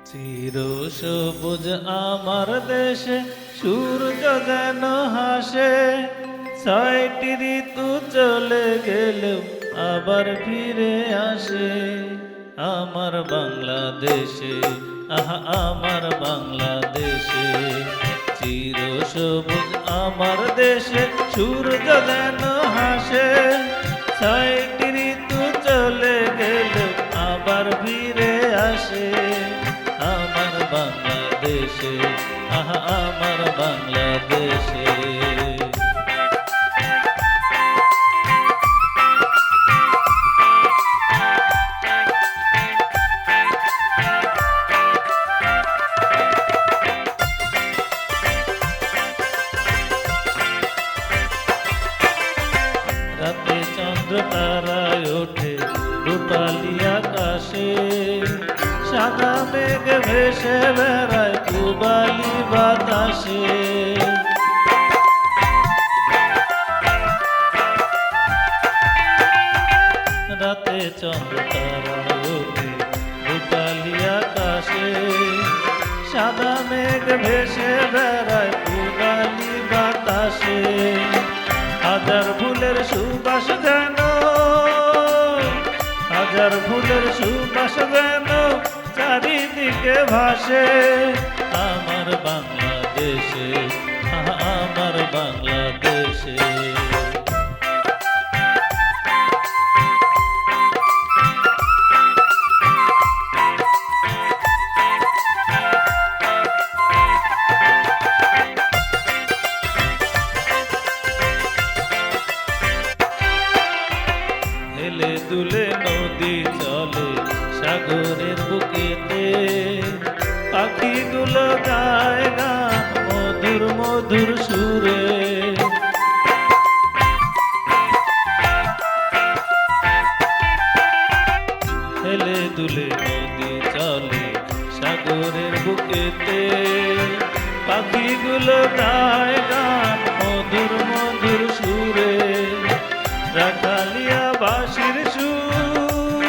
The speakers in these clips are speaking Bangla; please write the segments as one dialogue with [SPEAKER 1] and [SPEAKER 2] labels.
[SPEAKER 1] চির সবুজ আমার দেশে সূর্য যেন হাসে, ছয়টি ঋতু চলে গেলেও আবার ফিরে আসে। আমার বাংলাদেশে, আহা আমার বাংলাদেশে, চির সবুজ আমার দেশে সূর্য যেন হাসে, ছয়টি ঋতু চলে গেলেও আবার ফিরে আসে। আমার বাংলাদেশে, আহা আমার বাংলাদেশে। রাতে চন্দ্র তারায় ওঠে রূপালি আকাশে, সাদা মেঘ ভেসে বেড়ায় পূবালি বাতাসে। রাতে চন্দ্র তারায় ওঠে রূপালি আকাশে, সাদা মেঘ ভেসে বেড়ায় পূবালি বাতাসে। হাজার ফুলের সুবাস যেন, হাজার ফুলের সুবাস যেন চারিদিকে ভাসে। আমার বাংলাদেশে, আমার বাংলাদেশে। হেলে দুলে নদী চলে সাগরের বুকেতে, পাখিগুলো গায় গান মধুর মধুর সুরে। হেলে দুলে নদী চলে সাগরের বুকেতে, পাখিগুলো গায় গান মধুর মধুর সুরে। রাখালিয়া বাঁশির সুর,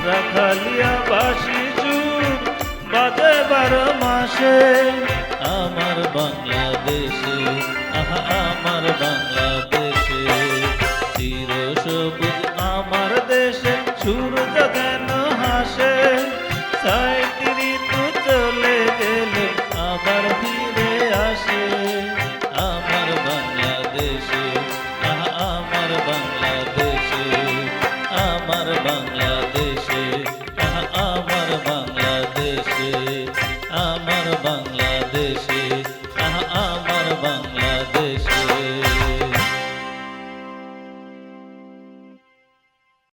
[SPEAKER 1] রাখালিয়া বাঁশি সুর বাজে 12 মাসে। আমার বাংলাদেশে, আহা আমার বাংলাদেশে, চির সবুজ আমার দেশে সূর্য যেন হাসে, ছয়টি ঋতু চলে গেলে আবার ফিরে আসে। আমার বাংলাদেশে, আমার বাংলাদেশে, আমার বাংলাদেশে, আমার বাংলাদেশে, আমার বাংলাদেশে।